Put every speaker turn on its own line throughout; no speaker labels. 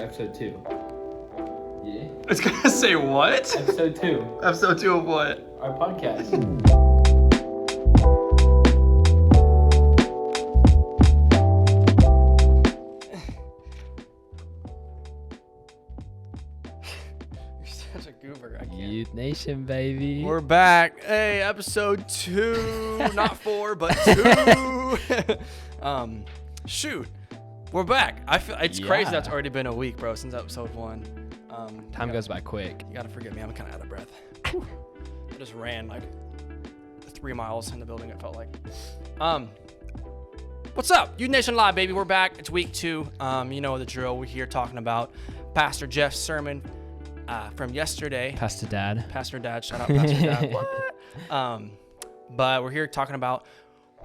episode 2. Yeah.
It's gonna say what?
Episode 2.
Episode 2 of what?
Our podcast.
You're such a goober. I can't.
Youth Nation, baby.
We're back. Hey, episode 2. Not 4, but 2. Shoot. We're back. I feel it's crazy that's already been a week, bro, since episode 1.
Time goes by quick.
You gotta forgive me. I'm kind of out of breath. I just ran like 3 miles in the building, it felt like. What's up? Youth Nation Live, baby. We're back. It's week 2. You know the drill. We're here talking about Pastor Jeff's sermon from yesterday.
Pastor Dad.
Pastor Dad. Shout out Pastor Dad. What? But we're here talking about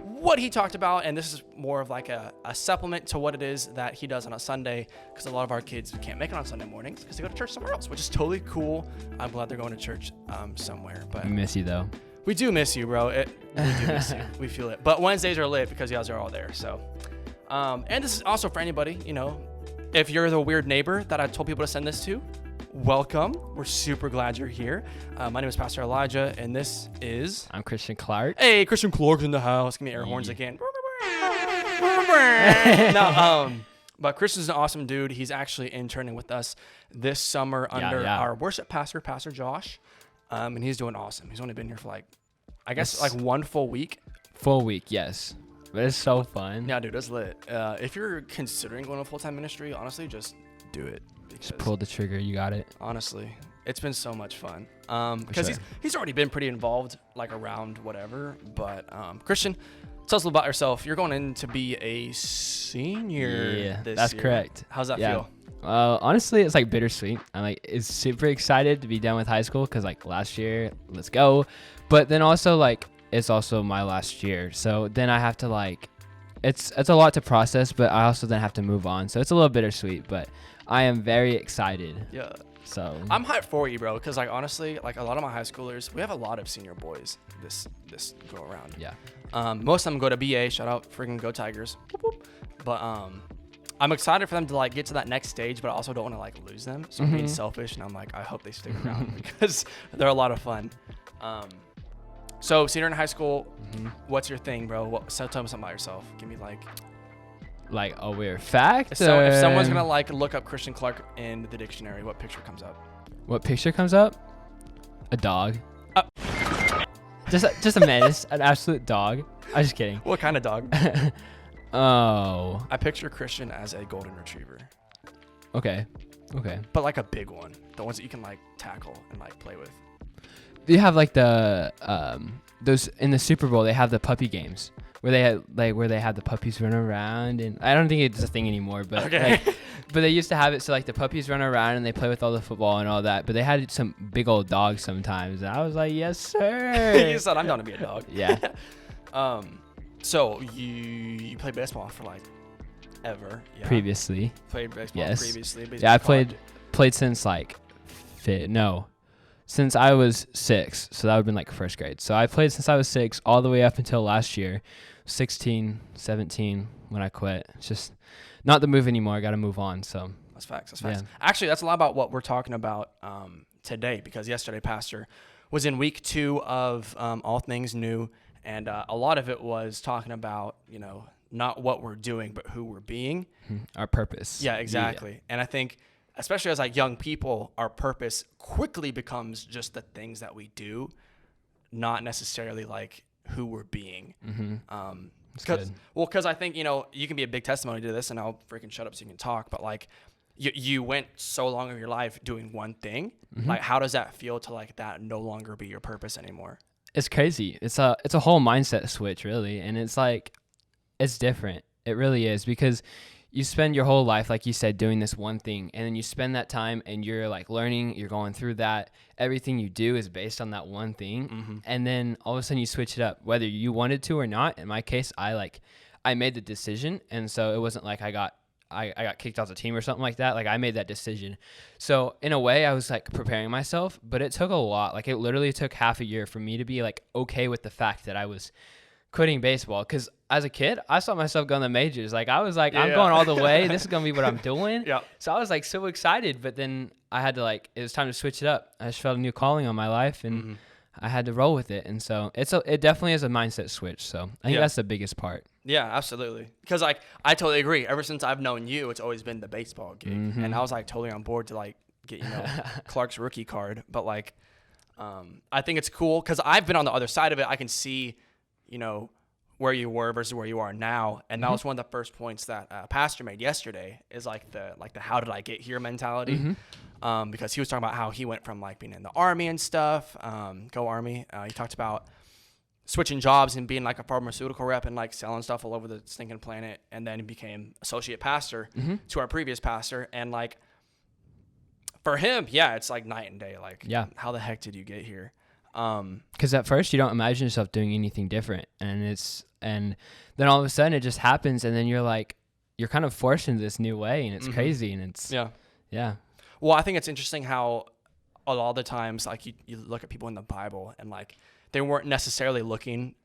what he talked about, and this is more of like a supplement to what it is that he does on a Sunday, because a lot of our kids can't make it on Sunday mornings because they go to church somewhere else, which is totally cool. I'm glad they're going to church somewhere. But
We miss you, though.
we do miss you, bro. We do miss you. We feel it. But Wednesdays are lit because you guys are all there. So, and this is also for anybody, you know, if you're the weird neighbor that I told people to send this to, welcome. We're super glad you're here. My name is Pastor Elijah, and this is...
I'm Christian Clarke.
Hey, Christian Clarke in the house. Give me air horns again. But Christian's an awesome dude. He's actually interning with us this summer under our worship pastor, Pastor Josh. And he's doing awesome. He's only been here for like 1 full week.
Full week, yes. But it's so fun.
Yeah, dude, it's lit. If you're considering going to full-time ministry, honestly, just do it.
Just pull the trigger. You got it.
Honestly, it's been so much fun. Because he's already been pretty involved, like around whatever. But Christian, tell us a little about yourself. You're going in to be a senior this
that's
year.
correct.
How's that feel?
Honestly, it's like bittersweet. I'm like, it's super excited to be done with high school because like last year, let's go. But then also like, it's also my last year. So then I have to like, it's a lot to process, but I also then have to move on. So it's a little bittersweet, but I am very excited.
Yeah.
So
I'm hyped for you, bro, because like honestly, like a lot of my high schoolers, we have a lot of senior boys this go around.
Yeah.
Most of them go to BA. Shout out, freaking go Tigers. Whoop, whoop. But I'm excited for them to like get to that next stage, but I also don't want to like lose them. So I'm being selfish, and I'm like, I hope they stick around because they're a lot of fun. So senior in high school, what's your thing, bro? So tell me something about yourself. Give me
like a weird fact.
if someone's gonna like look up Christian Clarke in the dictionary, what picture comes up?
What picture comes up? A dog. Just a menace, an absolute dog. I'm just kidding.
What kind of dog?
Oh.
I picture Christian as a golden retriever,
Okay.
but like a big one, the ones that you can like tackle and like play with.
Do you have like the those in the Super Bowl? They have the puppy games where they had the puppies run around, and I don't think it's a thing anymore. But
Okay.
but they used to have it so like the puppies run around and they play with all the football and all that. But they had some big old dogs sometimes, and I was like, yes sir.
You said I'm down to be a dog.
Yeah.
So you played baseball for like ever? Yeah.
Previously.
Played baseball
Yes.
previously.
Yeah, I played since like since I was 6, so that would have been like first grade. So I played since I was 6 all the way up until last year, 16, 17 when I quit. It's just not the move anymore. I got to move on. So
That's facts.
Yeah.
Actually, that's a lot about what we're talking about today, because yesterday Pastor was in week 2 of All Things New, and a lot of it was talking about, you know, not what we're doing, but who we're being.
our purpose.
Yeah, exactly. And I think, especially as like young people, our purpose quickly becomes just the things that we do, not necessarily like who we're being. Because I think, you know, you can be a big testimony to this, and I'll freaking shut up so you can talk. But like, you went so long of your life doing one thing. Like, how does that feel to like that no longer be your purpose anymore?
It's crazy. It's a whole mindset switch, really, and it's like it's different. It really is, because you spend your whole life, like you said, doing this one thing, and then you spend that time and you're like learning, you're going through that. Everything you do is based on that one thing. And then all of a sudden you switch it up, whether you wanted to or not. In my case, I made the decision. And so it wasn't like I got kicked off the team or something like that. Like I made that decision. So in a way I was like preparing myself, but it took a lot. Like it literally took half a year for me to be like okay with the fact that I was quitting baseball, because as a kid, I saw myself going to the majors. Like I was like, I'm
Yeah.
going all the way. This is gonna be what I'm doing.
Yeah.
So I was like so excited, but then I had to it was time to switch it up. I just felt a new calling on my life, and I had to roll with it. And so it definitely is a mindset switch. So I think that's the biggest part.
Yeah, absolutely. Because like I totally agree. Ever since I've known you, it's always been the baseball gig, and I was like totally on board to like get Clarke's rookie card. But like, I think it's cool because I've been on the other side of it. I can see, where you were versus where you are now, and that was one of the first points that Pastor made yesterday. Is like the how did I get here mentality. Because he was talking about how he went from like being in the Army and stuff. Go Army. He talked about switching jobs and being like a pharmaceutical rep and like selling stuff all over the stinking planet, and then he became associate pastor to our previous pastor. And like for him, it's like night and day. Like, how the heck did you get here?
Because at first you don't imagine yourself doing anything different, and then all of a sudden it just happens, and then you're kind of forced into this new way, and it's crazy, and it's yeah.
Well, I think it's interesting how a lot of the times like you look at people in the Bible and like they weren't necessarily looking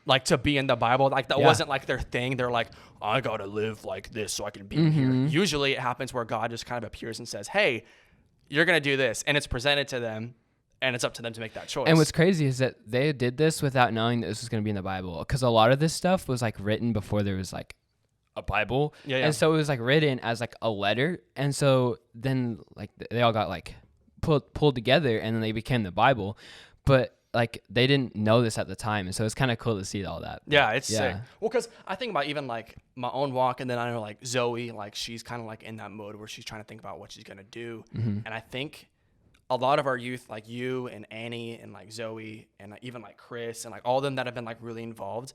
like to be in the Bible. Like that wasn't like their thing. They're like, I gotta live like this so I can be here. Usually it happens where God just kind of appears and says, hey, you're gonna do this, and it's presented to them, and it's up to them to make that choice.
And what's crazy is that they did this without knowing that this was going to be in the Bible, because a lot of this stuff was like written before there was like a Bible. And so it was like written as like a letter. And so then like they all got like pulled together, and then they became the Bible. But like they didn't know this at the time. And so it's kind of cool to see all that.
Yeah, it's sick. Well, because I think about even like my own walk, and then I know like Zoe, like she's kind of like in that mode where she's trying to think about what she's going to do. And I think a lot of our youth, like you and Annie and like Zoe and even like Chris and like all of them that have been like really involved,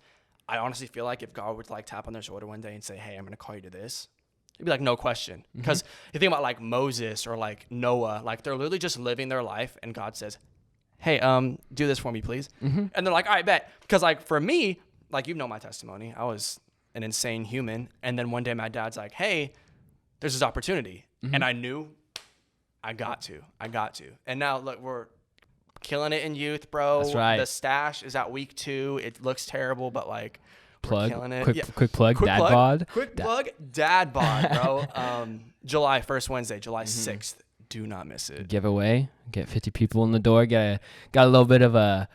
I honestly feel like if God would like tap on their shoulder one day and say, hey, I'm going to call you to this, it'd be like, no question. Because you think about like Moses or like Noah, like they're literally just living their life, and God says, hey, do this for me, please. And they're like, all right, bet. Because like for me, like you know my testimony, I was an insane human. And then one day my dad's like, hey, there's this opportunity. And I knew I got to. And now look, we're killing it in youth, bro.
That's right.
The stash is at week 2. It looks terrible, but like we're killing it.
Quick plug, dad bod.
Quick plug, dad bod, bro. July 1st Wednesday, July 6th. Do not miss it.
Giveaway. Get 50 people in the door. Got a little bit of a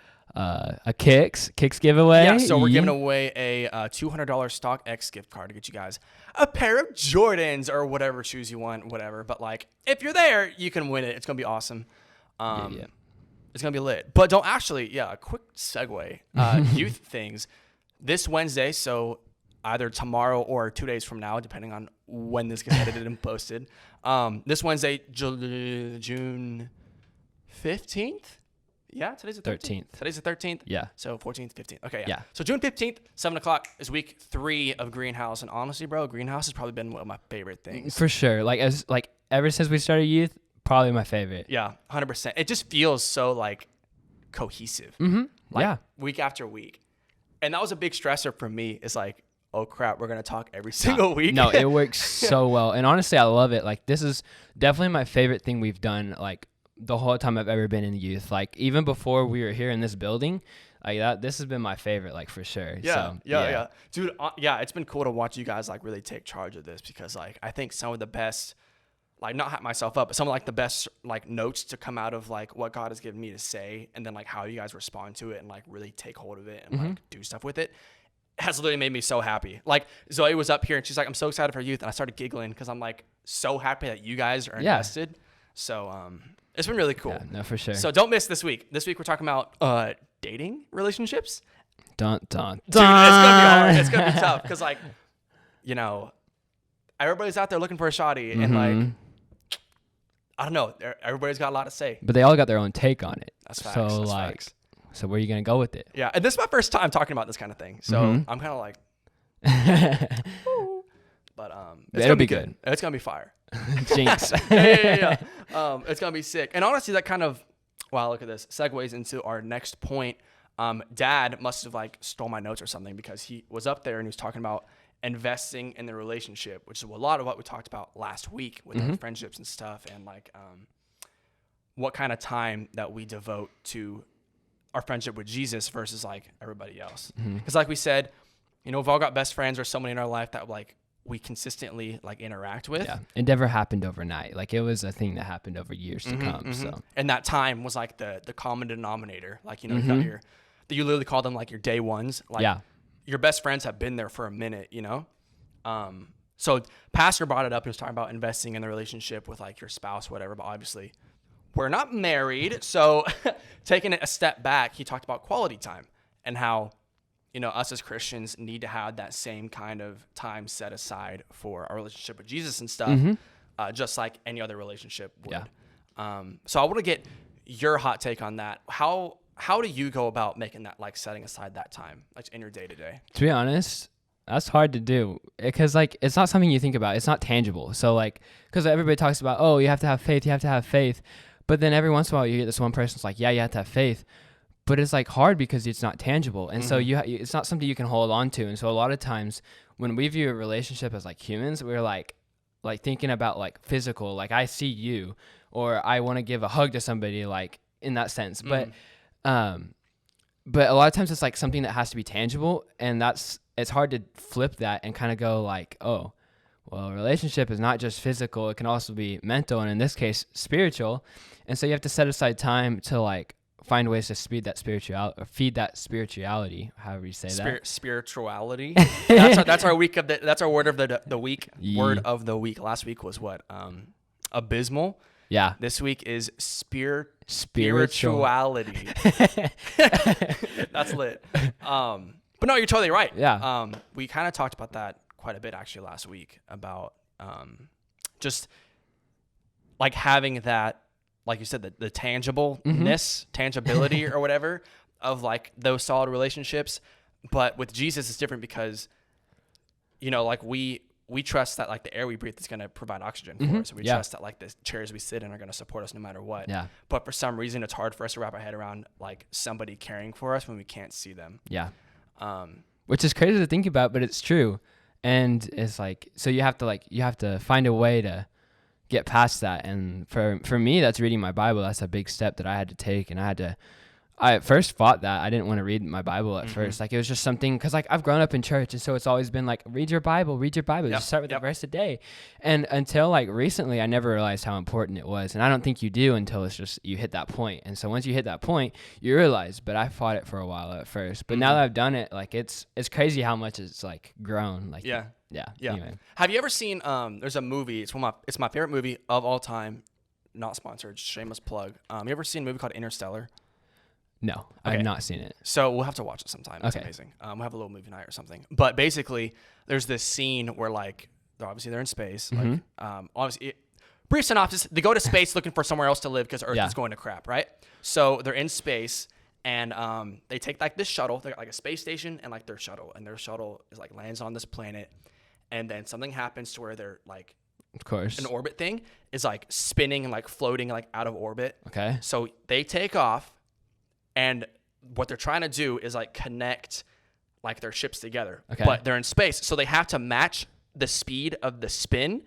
Kicks giveaway.
Yeah, so we're giving away a $200 StockX gift card to get you guys a pair of Jordans or whatever shoes you want, whatever. But like, if you're there, you can win it. It's gonna be awesome. It's gonna be lit. But don't actually, a quick segue. Youth things this Wednesday. So either tomorrow or 2 days from now, depending on when this gets edited and posted. This Wednesday, June 15th. Yeah, today's the 13th. Today's the 13th.
Yeah.
So 14th, 15th. Okay,
yeah.
So June 15th, 7 o'clock is week 3 of Greenhouse. And honestly, bro, Greenhouse has probably been one of my favorite things.
For sure. Like ever since we started youth, probably my favorite.
Yeah, 100%. It just feels so like cohesive. Week after week. And that was a big stressor for me. It's like, oh crap, we're going to talk every single week.
No, it works so well. And honestly, I love it. Like this is definitely my favorite thing we've done. Like the whole time I've ever been in youth, like even before we were here in this building, like that, this has been my favorite, like for sure.
Yeah, dude. It's been cool to watch you guys like really take charge of this, because like I think some of the best, like not hype myself up, but some of like the best like notes to come out of like what God has given me to say, and then like how you guys respond to it and like really take hold of it and like do stuff with it, has literally made me so happy. Like Zoe was up here and she's like, I'm so excited for youth, and I started giggling because I'm like so happy that you guys are invested. So it's been really cool.
Yeah, no, for sure.
So don't miss this week. This week we're talking about dating relationships.
Dun.
Dude, it's gonna be hard. It's gonna be tough because like, everybody's out there looking for a shawty, and like, I don't know. Everybody's got a lot to say.
But they all got their own take on it.
That's facts.
So
facts.
So where are you gonna go with it?
Yeah, and this is my first time talking about this kind of thing, so I'm kind of like, but
it'll be good.
It's gonna be fire.
Jinx.
Yeah. It's gonna be sick. And honestly, that kind of, wow, look at this, segues into our next point. Dad must have like stole my notes or something, because he was up there and he was talking about investing in the relationship, which is a lot of what we talked about last week with our friendships and stuff, and like what kind of time that we devote to our friendship with Jesus versus like everybody else.
Mm-hmm.
Because like we said, you know, we've all got best friends or somebody in our life that like we consistently like interact with.
Yeah, it never happened overnight. Like it was a thing that happened over years to come. So
And that time was like the common denominator. Like, you know, you got you literally call them like your day ones. Like your best friends have been there for a minute, you know? So Pastor brought it up. He was talking about investing in the relationship with like your spouse, whatever, but obviously we're not married. So taking it a step back, he talked about quality time and how, you know, us as Christians need to have that same kind of time set aside for our relationship with Jesus and stuff, just like any other relationship would.
Yeah.
So I want to get your hot take on that. How do you go about making that, like setting aside that time, like in your day to day?
To be honest, that's hard to do because like it's not something you think about. It's not tangible. So like, because everybody talks about, oh, you have to have faith. You have to have faith. But then every once in a while you get this one person's like, yeah, you have to have faith. But it's like hard because it's not tangible. And so it's not something you can hold on to. And so a lot of times when we view a relationship as like humans, we're like thinking about like physical, like I see you, or I want to give a hug to somebody, like in that sense. But a lot of times it's like something that has to be tangible, and it's hard to flip that and kind of go like, oh, well, a relationship is not just physical, it can also be mental, and in this case, spiritual. And so you have to set aside time to like find ways to feed that spirituality, however you say that.
Spirituality. That's our week of that's our word of the week. Word of the week. Last week was what? Abysmal.
Yeah.
This week is
Spiritual.
spirituality. That's lit. But no, you're totally right.
Yeah.
We kind of talked about that quite a bit actually last week about just like having that, like you said, the tangibleness, tangibility or whatever of like those solid relationships. But with Jesus, it's different because, you know, like we trust that like the air we breathe is going to provide oxygen for us. We trust that like the chairs we sit in are going to support us no matter what. Yeah. But for some reason, it's hard for us to wrap our head around like somebody caring for us when we can't see them.
Yeah. Which is crazy to think about, but it's true. And it's like, so you have to find a way to get past that. And for me, that's reading my Bible. That's a big step that I had to take. And I at first fought that. I didn't want to read my Bible at first. Like it was just something, because like I've grown up in church, and so it's always been like, read your Bible. Just start with the verse a day. And until like recently, I never realized how important it was. And I don't think you do until it's just you hit that point. And so once you hit that point, you realize. But I fought it for a while at first. But now that I've done it, like it's crazy how much it's like grown. Like yeah. Anyway.
Have you ever seen? There's a movie. It's my favorite movie of all time. Not sponsored. Shameless plug. You ever seen a movie called Interstellar?
No, I have not seen it.
So we'll have to watch it sometime. It's amazing. We'll have a little movie night or something. But basically, there's this scene where like they're in space. Like obviously, brief synopsis: they go to space looking for somewhere else to live because Earth is going to crap, right? So they're in space, and they take like this shuttle. They're like a space station and like their shuttle is like lands on this planet, and then something happens to where they're like,
of course,
an orbit thing is like spinning and like floating like out of orbit.
Okay.
So they take off. And what they're trying to do is like connect like their ships together, but they're in space. So they have to match the speed of the spin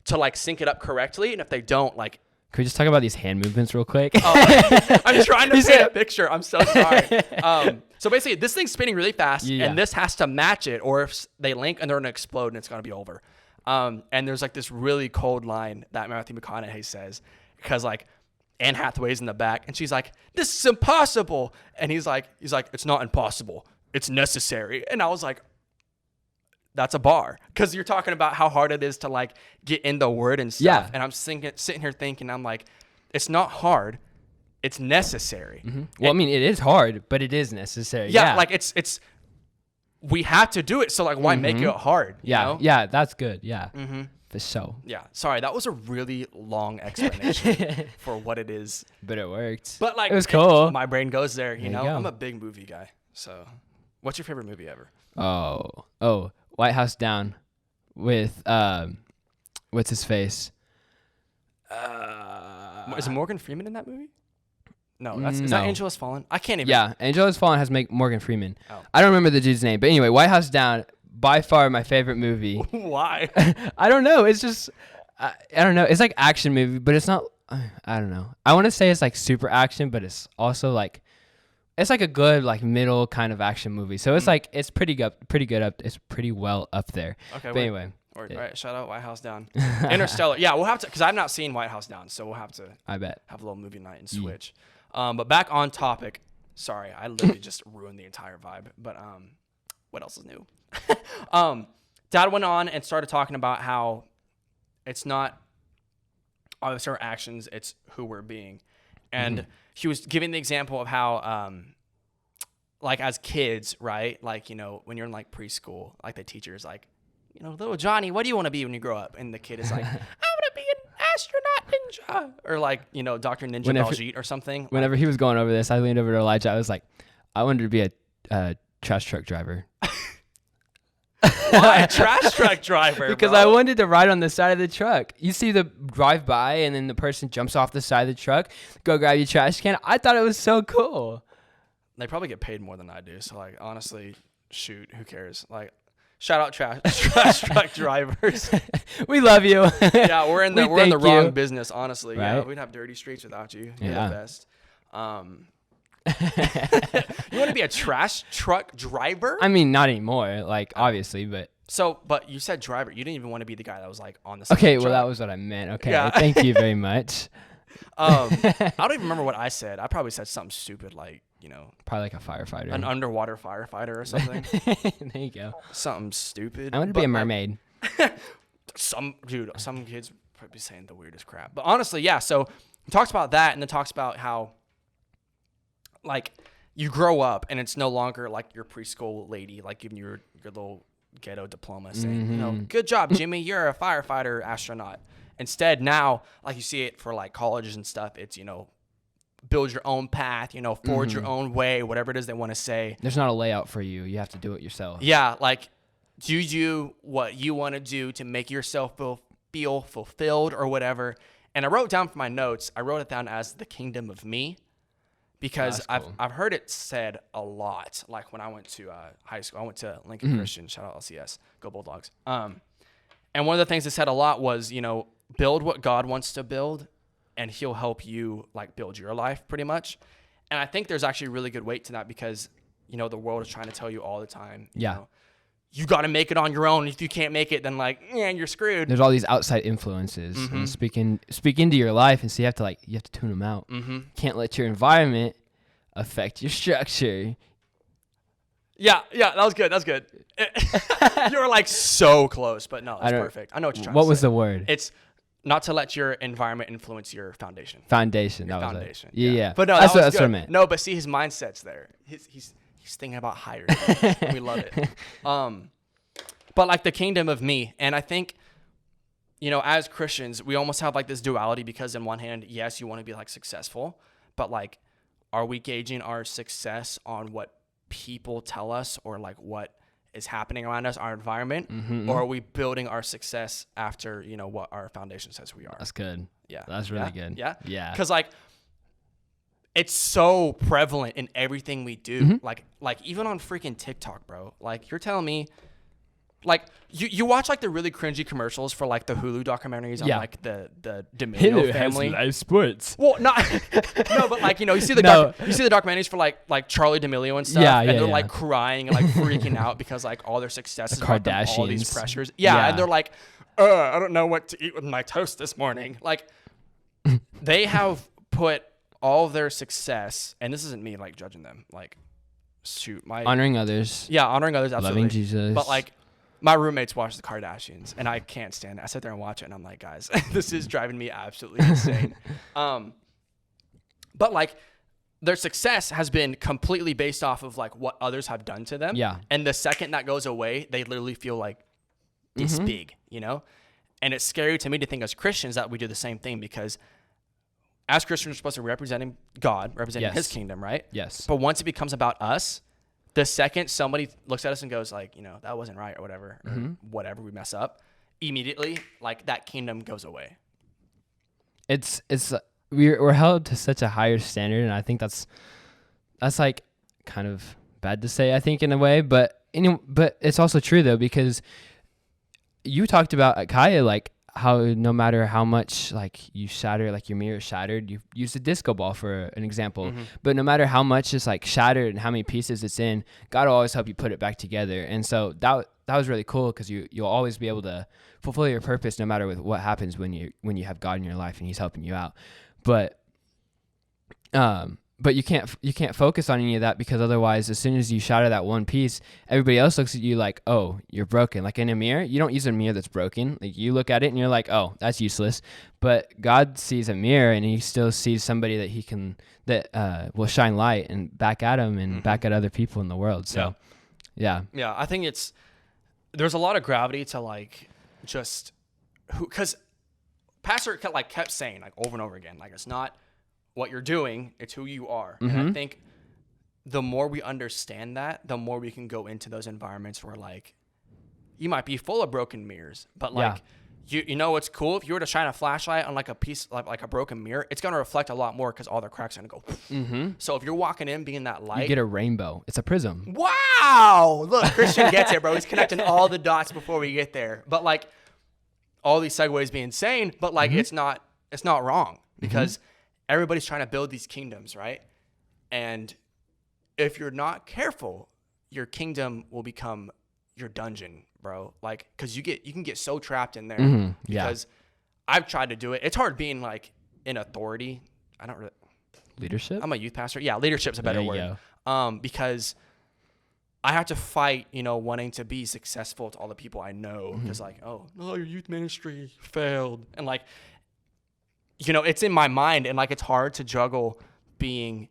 to like sync it up correctly. And if they don't, like,
could we just talk about these hand movements real quick?
I'm trying to paint a picture. I'm so sorry. So basically this thing's spinning really fast and this has to match it, or if they link and they're going to explode and it's going to be over. And there's like this really cold line that Matthew McConaughey says, because like, Anne Hathaway's in the back, and she's like, "This is impossible." And he's like, "It's not impossible. It's necessary." And I was like, "That's a bar," because you're talking about how hard it is to like get in the word and stuff. Yeah. And I'm sitting here thinking, I'm like, it's not hard. It's necessary.
Well, I mean, it is hard, but it is necessary.
Yeah. Like it's we have to do it. So like, why make it hard?
Yeah.
You know?
Yeah. That's good. Yeah. For sure.
Yeah. Sorry, that was a really long explanation for what it is.
But it worked.
But like,
it was cool.
My brain goes there, you know?
Go.
I'm a big movie guy. So what's your favorite movie ever?
Oh, White House Down with, what's his face?
Is Morgan Freeman in that movie? No, is that Angel Has Fallen? I can't even.
Yeah, Angel Has Fallen has Morgan Freeman. Oh. I don't remember the dude's name. But anyway, White House Down, by far my favorite movie.
Why?
I don't know. It's just, I don't know. It's like action movie, but it's not, I don't know. I want to say it's like super action, but it's also like it's like a good like middle kind of action movie. So it's like it's pretty good up. It's pretty well up there.
Okay.
But anyway,
All right. Shout out White House Down. Interstellar. Yeah, we'll have to, because I've not seen White House Down, so we'll have to
I bet.
have a little movie night and switch. But back on topic. Sorry, I literally just ruined the entire vibe. But what else is new? Dad went on and started talking about how it's not obviously our actions, it's who we're being. And he was giving the example of how, like as kids, right? Like, you know, when you're in like preschool, like the teacher's like, you know, little Johnny, what do you want to be when you grow up? And the kid is like, I want to be an astronaut ninja. Or like, you know, Dr. Ninja Baljeet or something.
Whenever he was going over this, I leaned over to Elijah. I was like, I wanted to be a trash truck driver.
Why a trash truck driver?
Because
bro?
I wanted to ride on the side of the truck. You see the drive by and then the person jumps off the side of the truck, go grab your trash can. I thought it was so cool.
They probably get paid more than I do. So like, honestly, shoot, who cares? Like, shout out trash truck drivers.
We love you.
Yeah, we're in the
thank
wrong
you.
business, honestly.
Right?
Yeah, we'd have dirty streets without you. You're
Yeah.
the best. You want to be a trash truck driver?
I mean, not anymore, like obviously, but
So, but you said driver. You didn't even want to be the guy that was like on the side.
okay.
Of the
Well, that
truck.
was what I meant. Okay,
Yeah.
thank you very much.
I don't even remember what I said. I probably said something stupid like, you know,
Probably like a firefighter.
an underwater firefighter or something.
There you go.
Something stupid.
I want to
But,
be a
like,
mermaid.
some kids probably saying the weirdest crap. But honestly, yeah. So he talks about that, and then talks about how like you grow up and it's no longer like your preschool lady like giving you your little ghetto diploma saying, you know, good job, Jimmy, you're a firefighter astronaut. Instead, now, like you see it for like colleges and stuff, it's, you know, build your own path, you know, forge your own way, whatever it is they want to say.
There's not a layout for you. You have to do it yourself.
Yeah, like do what you want to do to make yourself feel fulfilled or whatever. And I wrote down for my notes, I wrote it down as the kingdom of me. Because
That's cool.
I've heard it said a lot. Like when I went to high school, I went to Lincoln Christian. Shout out LCS, go Bulldogs. And one of the things it said a lot was, you know, build what God wants to build, and He'll help you like build your life, pretty much. And I think there's actually really good weight to that because, you know, the world is trying to tell you all the time,
Yeah.
you know, you got to make it on your own. If you can't make it, then like, you're screwed.
There's all these outside influences and speak into your life, and so you have to tune them out. Can't let your environment affect your structure.
Yeah, that was good. That's good. You were like so close, but no, that's perfect. I know what you're trying to say.
What was the word?
It's not to let your environment influence your foundation.
Foundation.
Your
that was
foundation.
it. Yeah.
But no,
that's
that's
what I meant.
No, but see, his mindset's there. He's thinking about higher things. We love it. But like the kingdom of me, and I think, you know, as Christians, we almost have like this duality because in one hand, yes, you want to be like successful, but like, are we gauging our success on what people tell us or like what is happening around us, our environment, or are we building our success after, you know, what our foundation says we are?
That's good.
Yeah.
That's really good.
Yeah.
Yeah.
Because like, it's so prevalent in everything we do. Like even on freaking TikTok, bro. Like you're telling me, like you watch like the really cringy commercials for like the Hulu documentaries on like the D'Amelio family.
Live sports.
Well, not no, but like, you know, you see the documentaries for like Charlie D'Amelio and stuff, and they're like crying and like freaking out because like all their success is about them, all these
Kardashians.
pressures. Yeah, and they're like, I don't know what to eat with my toast this morning. Like they have put all of their success, and this isn't me like judging them. Like, shoot,
honoring others.
Yeah, honoring others, absolutely.
Loving Jesus.
But like, my roommates watch the Kardashians, and I can't stand it. I sit there and watch it, and I'm like, guys, this is driving me absolutely insane. But like, their success has been completely based off of like what others have done to them.
Yeah.
And the second that goes away, they literally feel like this big, you know? And it's scary to me to think as Christians that we do the same thing because as Christians, we're supposed to represent God, representing His kingdom, right?
Yes.
But once it becomes about us, the second somebody looks at us and goes like, you know, that wasn't right or whatever, or whatever, we mess up, immediately, like that kingdom goes away.
It's we're held to such a higher standard, and I think that's like kind of bad to say, I think, in a way, but it's also true though, because you talked about at Kaya, like how no matter how much like you shatter, like your mirror is shattered, you use a disco ball for an example, but no matter how much it's like shattered and how many pieces it's in, God will always help you put it back together. And so that was really cool, because you'll always be able to fulfill your purpose no matter with what happens when you have God in your life and he's helping you out. But you can't focus on any of that, because otherwise, as soon as you shatter that one piece, everybody else looks at you like, oh, you're broken. Like in a mirror, you don't use a mirror that's broken. Like you look at it and you're like, oh, that's useless. But God sees a mirror, and he still sees somebody that will shine light and back at him and back at other people in the world. So, yeah.
Yeah, I think there's a lot of gravity to like just because Pastor kept saying like over and over again, like it's not what you're doing, it's who you are. And I think the more we understand that, the more we can go into those environments where like you might be full of broken mirrors, but like you know what's cool? If you were to shine a flashlight on like a piece like a broken mirror, it's gonna reflect a lot more because all the cracks are gonna go. So if you're walking in being that light,
you get a rainbow. It's a prism.
Wow! Look, Christian gets it, bro. He's connecting all the dots before we get there. But like all these segues being insane, but like it's not wrong, because everybody's trying to build these kingdoms, right? And if you're not careful, your kingdom will become your dungeon, bro. Like, because you can get so trapped in there. Because I've tried to do it. It's hard being like in authority. I don't really
Leadership.
I'm a youth pastor. Yeah, leadership's a better word. Because I have to fight, wanting to be successful to all the people I know. Because like, oh, no, your youth ministry failed, and like, it's in my mind, and like it's hard to juggle being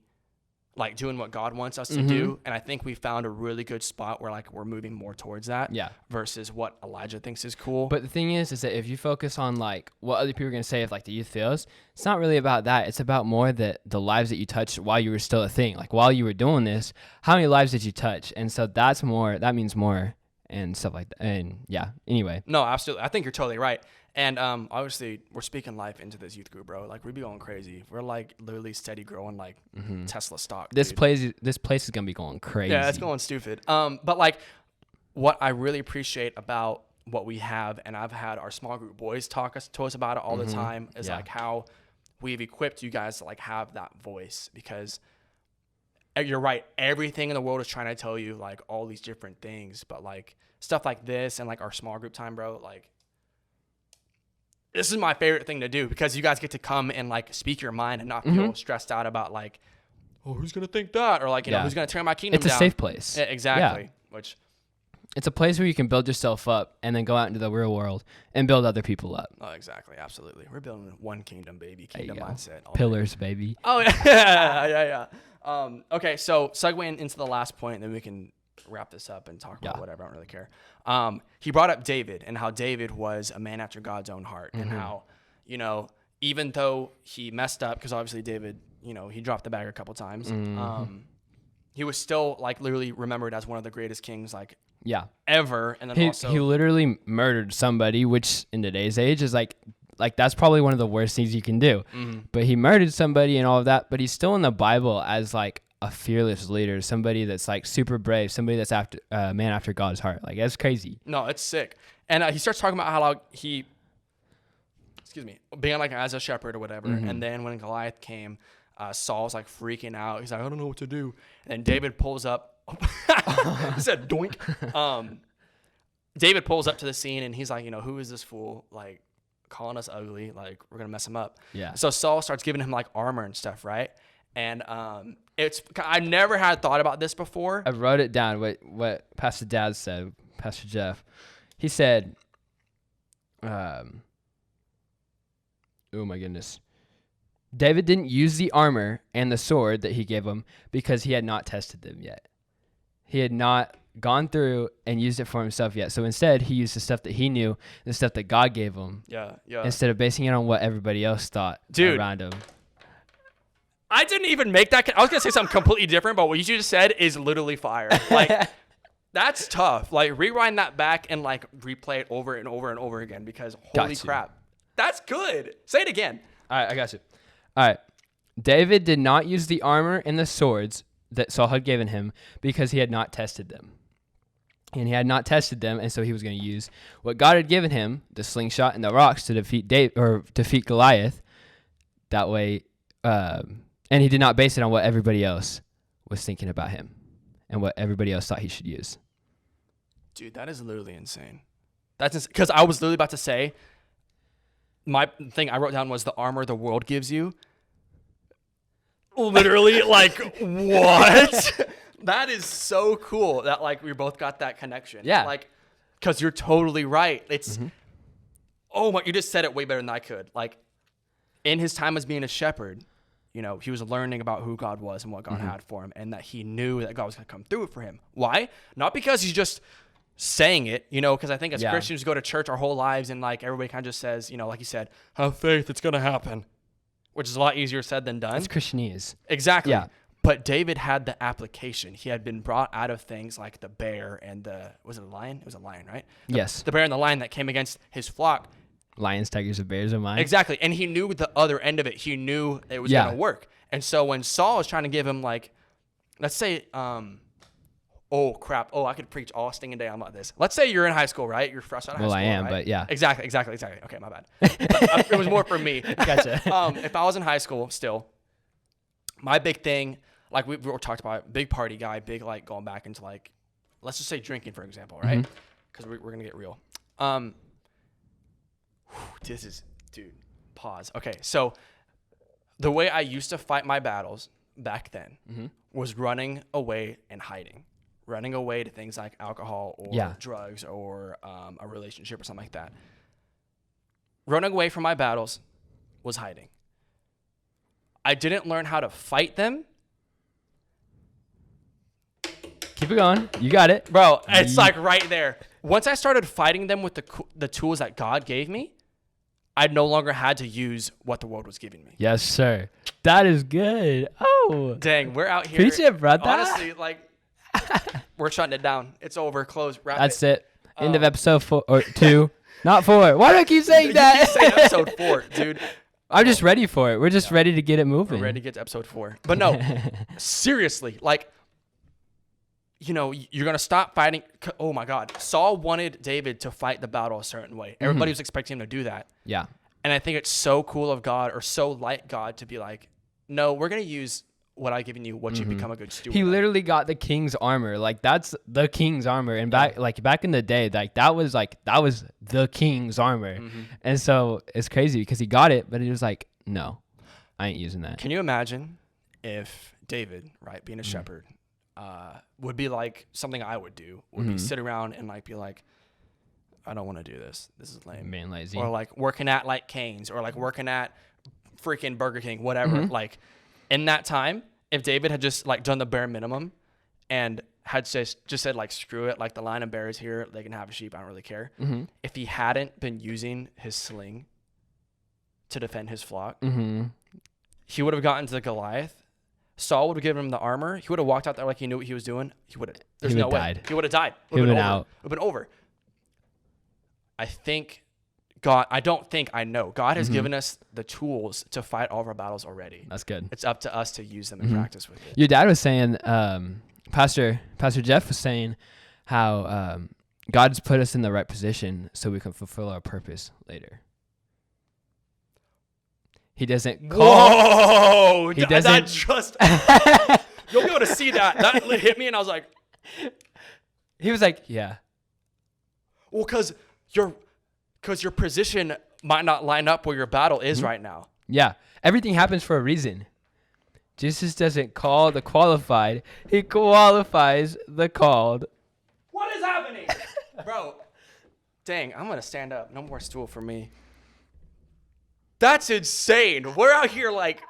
like doing what God wants us to do. And I think we found a really good spot where like we're moving more towards that versus what Elijah thinks is cool.
But the thing is that if you focus on like what other people are going to say if like the youth fails, it's not really about that. It's about more the lives that you touched while you were still a thing. Like while you were doing this, how many lives did you touch? And so that means more and stuff like that. And anyway.
No, absolutely. I think you're totally right. And obviously, we're speaking life into this youth group, bro. Like, we be going crazy. We're like literally steady growing, like Tesla stock.
This place is gonna be going crazy.
Yeah, it's going stupid. But like, what I really appreciate about what we have, and I've had our small group boys to us about it all the time, is like how we've equipped you guys to like have that voice, because you're right. Everything in the world is trying to tell you like all these different things, but like stuff like this and like our small group time, bro, like. This is my favorite thing to do, because you guys get to come and like speak your mind and not feel stressed out about like, oh, who's going to think that? Or like, who's going to tear my kingdom down?
It's a safe place.
Yeah, exactly. Yeah. Which
it's a place where you can build yourself up and then go out into the real world and build other people up.
Oh, exactly. Absolutely. We're building one kingdom, baby. Kingdom mindset.
Pillars, baby.
Oh, yeah. Okay. So segueing into the last point, and then we can wrap this up and talk about whatever. I don't really care. He brought up David and how David was a man after God's own heart, and how, even though he messed up, because obviously David, he dropped the bag a couple times, he was still like literally remembered as one of the greatest kings ever. And then
he literally murdered somebody, which in today's age is like that's probably one of the worst things you can do. But he murdered somebody and all of that, but he's still in the Bible as like a fearless leader, somebody that's like super brave, somebody that's after man after God's heart. Like, that's crazy.
No, it's sick. And he starts talking about how he, being like as a shepherd or whatever. And then when Goliath came, Saul's like freaking out. He's like, I don't know what to do. And David pulls up. He said doink. David pulls up to the scene, and he's like, who is this fool? Like, calling us ugly. Like, we're gonna mess him up. Yeah. So Saul starts giving him like armor and stuff, right? And I never had thought about this before.
I wrote it down. What Pastor Dad said, Pastor Jeff. He said, "Oh my goodness, David didn't use the armor and the sword that he gave him because he had not tested them yet. He had not gone through and used it for himself yet. So instead, he used the stuff that he knew, the stuff that God gave him. Yeah. Instead of basing it on what everybody else thought around him."
I didn't even make that. I was going to say something completely different, but what you just said is literally fire. Like, that's tough. Like, rewind that back and, like, replay it over and over and over again, because holy crap. That's good. Say it again.
All right, I got you. All right. David did not use the armor and the swords that Saul had given him because he had not tested them. and he had not tested them, and so he was going to use what God had given him, the slingshot and the rocks, to defeat Goliath. That way, and he did not base it on what everybody else was thinking about him and what everybody else thought he should use.
Dude, that is literally insane. That's because I was literally about to say, my thing I wrote down was the armor the world gives you. Literally, like, what? That is so cool that, like, we both got that connection.
Yeah.
Like, because you're totally right. It's, oh my, you just said it way better than I could. Like, in his time as being a shepherd, you know, he was learning about who God was and what God had for him, and that he knew that God was going to come through for him. Why? Not because he's just saying it, you know, because I think as Christians, we go to church our whole lives, and, like, everybody kind of just says, you know, like you said, have faith, it's going to happen, which is a lot easier said than done.
That's Christianese.
Exactly.
Yeah.
But David had the application. He had been brought out of things like the bear and was it a lion? It was a lion, right?
Yes.
The bear and the lion that came against his flock.
Lions, tigers, and bears are mine.
Exactly. And he knew the other end of it. He knew it was going to work. And so when Saul was trying to give him, like, let's say, oh, crap. Oh, I could preach all stinging day on about this. Let's say you're in high school, right? You're fresh out of high school,
I am,
right?
but yeah.
Exactly. Okay, my bad. It was more for me.
Gotcha.
If I was in high school still, my big thing, like we were talked about, big party guy, big, like, going back into, like, let's just say drinking, for example, right? Because we're going to get real. This is, dude, pause. Okay, so the way I used to fight my battles back then was running away and hiding. Running away to things like alcohol or drugs or a relationship or something like that. Running away from my battles was hiding. I didn't learn how to fight them.
Keep it going. You got it.
Bro, it's like right there. Once I started fighting them with the tools that God gave me, I no longer had to use what the world was giving me.
Yes, sir. That is good. Oh.
Dang, we're out here.
Preach it, brother.
Honestly, like, we're shutting it down. It's over. Close. Wrap
That's it. End of episode 4 or 2. Not 4. Why do I keep saying that?
You keep saying episode 4, dude.
I'm just ready for it. We're just ready to get it moving.
We're ready to get to episode 4. But no, seriously, like, you know, you're going to stop fighting. Oh, my God. Saul wanted David to fight the battle a certain way. Everybody was expecting him to do that.
Yeah.
And I think it's so cool of God, or so like God, to be like, no, we're going to use what I've given you, what you become a good steward.
He literally got the king's armor. Like, that's the king's armor. And back in the day, that was the king's armor. And so it's crazy because he got it, but he was like, no, I ain't using that.
Can you imagine if David, right, being a shepherd, would be like something I would do, would be sit around and, like, be like, I don't want to do this. This is lame.
Man, lazy.
Or, like, working at, like, Cane's, or, like, working at freaking Burger King, whatever. Like, in that time, if David had just, like, done the bare minimum and had just said, like, screw it, like, the lion and bear is here, they can have a sheep, I don't really care. If he hadn't been using his sling to defend his flock, he would have gotten to the Goliath. Saul would have given him the armor. He would have walked out there like he knew what he was doing. He would have. There's no way. He would have died.
He would have been out.
It would have been over. I think God, I don't think, I know. God has given us the tools to fight all of our battles already.
That's good.
It's up to us to use them and practice with it.
Your dad was saying, Pastor Jeff was saying how God's put us in the right position so we can fulfill our purpose later. He doesn't call.
Whoa!
He doesn't.
That just, you'll be able to see that. That hit me and I was like.
He was like, yeah.
Well, because your position might not line up where your battle is right now.
Yeah. Everything happens for a reason. Jesus doesn't call the qualified. He qualifies the called.
What is happening? Bro, dang, I'm going to stand up. No more stool for me. That's insane. We're out here like,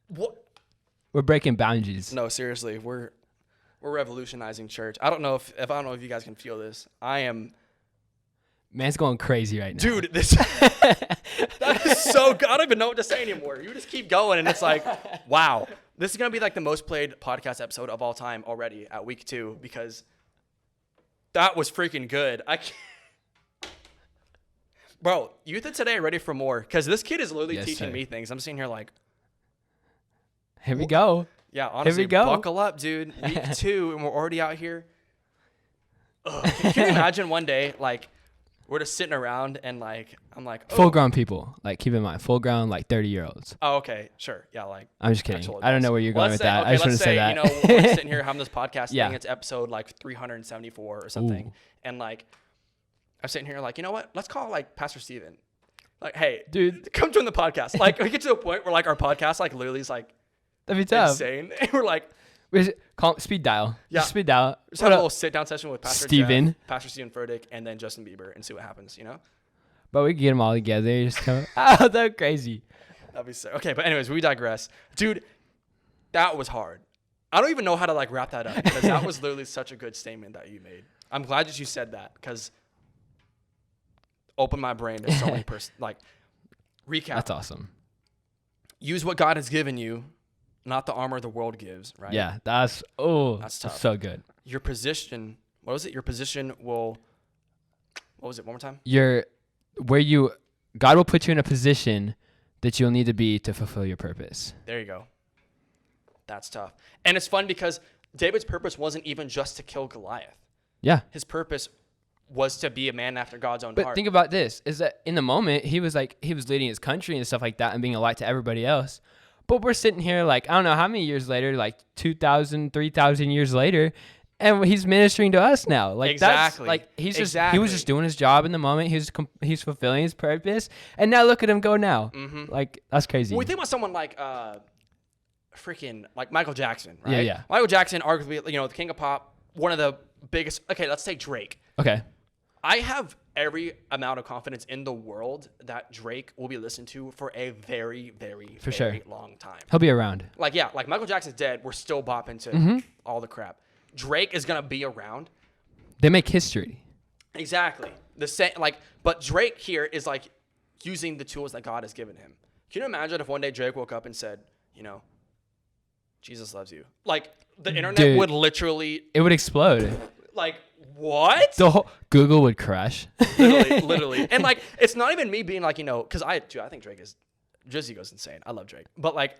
what?
We're breaking boundaries.
No, seriously, we're revolutionizing church. I don't know if you guys can feel this. I am.
Man's going crazy right now.
Dude, that is so good. I don't even know what to say anymore. You just keep going, and it's like, wow. This is going to be like the most played podcast episode of all time already at week 2 because that was freaking good. I can't. Bro, youth of today are ready for more because this kid is literally teaching me things. I'm sitting here like.
Here we go.
Yeah, honestly,
Here we go.
Buckle up, dude. Week 2, and we're already out here. Can you imagine one day, like, we're just sitting around and, like, I'm like, oh.
Full grown people. Like, keep in mind, full grown, like 30-year-olds.
Oh, okay. Sure. Yeah, like.
I'm just kidding.
actual
I don't know
adults.
where you're
Well,
going with
let's say-
that.
okay,
I just want
let's
to say that.
You know, we're sitting here having this podcast
Yeah.
thing. It's episode, like, 374 or something.
Ooh.
And, like, I'm sitting here like, you know what? Let's call, like, Pastor Steven. Like, hey,
Dude.
come join the podcast. Like, we get to a point where, like, our podcast, like, literally is, like,
That'd be tough.
insane. And we're like,
Speed dial.
Yeah.
Just speed dial.
just have a little sit-down session with Pastor
Steven.
Jeff, Pastor Steven Furtick, and then Justin Bieber and see what happens, you know?
But we can get them all together. Just come. Oh, that's crazy.
That'd be so. Okay, but anyways, we digress. Dude, that was hard. I don't even know how to, like, wrap that up because that was literally such a good statement that you made. I'm glad that you said that because open my brain to so many recap.
That's awesome.
Use what God has given you, not the armor the world gives, right?
Yeah, that's
tough.
so good.
Your position, what was it? Your position will, what was it? One more time?
God will put you in a position that you'll need to be to fulfill your purpose.
There you go. That's tough. And it's fun because David's purpose wasn't even just to kill Goliath.
Yeah.
His purpose was to be a man after God's own
But
heart.
think about this, is that in the moment, he was leading his country and stuff like that and being a light to everybody else. But we're sitting here like, I don't know how many years later, like 2,000, 3,000 years later, and he's ministering to us now. Like
Exactly.
that's like he was
Exactly.
just doing his job in the moment. He's fulfilling his purpose, and now look at him go now.
Mhm.
Like that's crazy.
When we think about someone like freaking like Michael Jackson, right?
Yeah, yeah.
Michael Jackson, arguably, you know, the king of pop, one of the biggest. Okay, let's say Drake.
Okay.
I have every amount of confidence in the world that Drake will be listened to for a very, very,
For
very
sure.
long time.
He'll be around.
Like, yeah, like Michael Jackson's dead. We're still bopping to all the crap. Drake is going to be around.
They make history.
Exactly. The same, like, but Drake here is like using the tools that God has given him. Can you imagine if one day Drake woke up and said, you know, Jesus loves you? Like, the internet
Dude.
would literally,
It would explode.
like, what?
The whole Google would crash.
Literally. And like, it's not even me being like, you know, because I think Drake is, Drizzy goes insane. I love Drake. But like,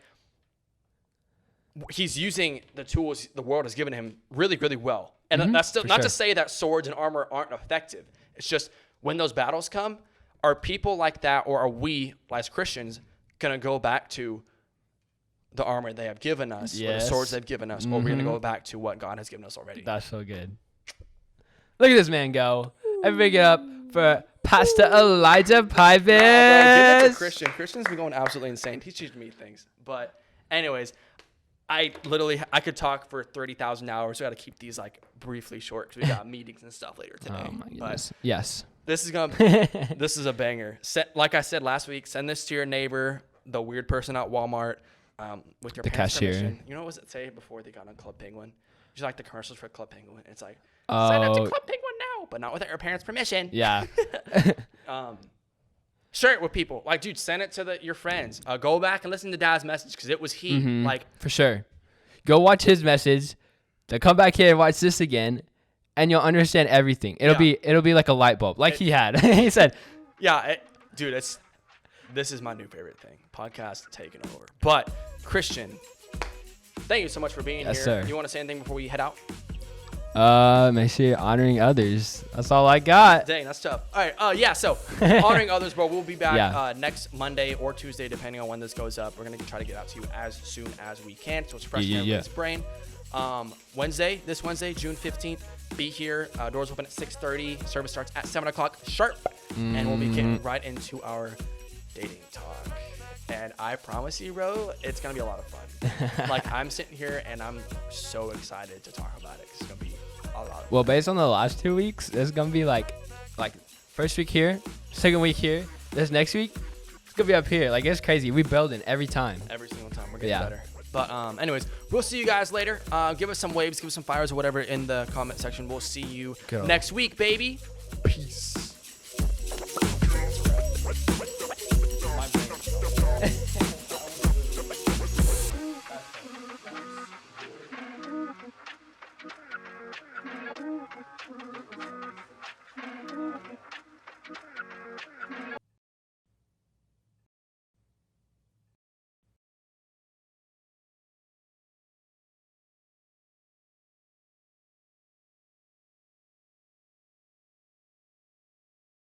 he's using the tools the world has given him really, really well. And that's still
For
not
sure.
to say that swords and armor aren't effective. It's just when those battles come, are people like that, or are we as Christians going to go back to the armor they have given us, or the
Yes.
swords they've given us, or we're going to go back to what God has given us already?
That's so good. Look at this man go. Everybody get up for Pastor Elijah Pipes.
Nah, bro, give it to Christian. Christian's been going absolutely insane. He's teaching me things. But anyways, I could talk for 30,000 hours. We got to keep these like briefly short because we got meetings and stuff later today.
Oh my
But
goodness. Yes.
this is this is a banger. Like I said last week, send this to your neighbor, the weird person at Walmart, with your
The
parents'
cashier.
permission. You know what was it say before they got on Club Penguin? You like the commercials for Club Penguin? It's like sign up to
Oh.
Club Penguin now, but not without your parents' permission.
Yeah.
Share it with people. Like, dude, send it to your friends. Go back and listen to Dad's message because it was he. Like,
For sure. Go watch his message. Then come back here and watch this again, and you'll understand everything. It'll be like a light bulb, like he had. He said,
yeah, dude, this is my new favorite thing. Podcast taking over. But Christian, thank you so much for being
Yes,
here.
sir.
You want to say anything before we head out?
make sure you're honoring others. That's all I got.
Dang, that's tough. All right, yeah, so honoring others, bro. We'll be back
Yeah.
next Monday or Tuesday, depending on when this goes up. We're going to try to get out to you as soon as we can, so it's fresh in everybody's brain. This Wednesday, June 15th, be here. Doors open at 6:30. Service starts at 7 o'clock sharp, and we'll be getting right into our dating talk. And I promise you, bro, it's going to be a lot of fun. Like, I'm sitting here, and I'm so excited to talk about it because it's going to be a lot of fun.
Well, based on the last 2 weeks, it's gonna be like first week here, second week here. This next week, it's gonna be up here. Like it's crazy. We building every time.
Every single time. We're getting
Yeah.
better. But anyways, we'll see you guys later. Give us some waves, give us some fires or whatever in the comment section. We'll see you
Go.
next week, baby. Peace.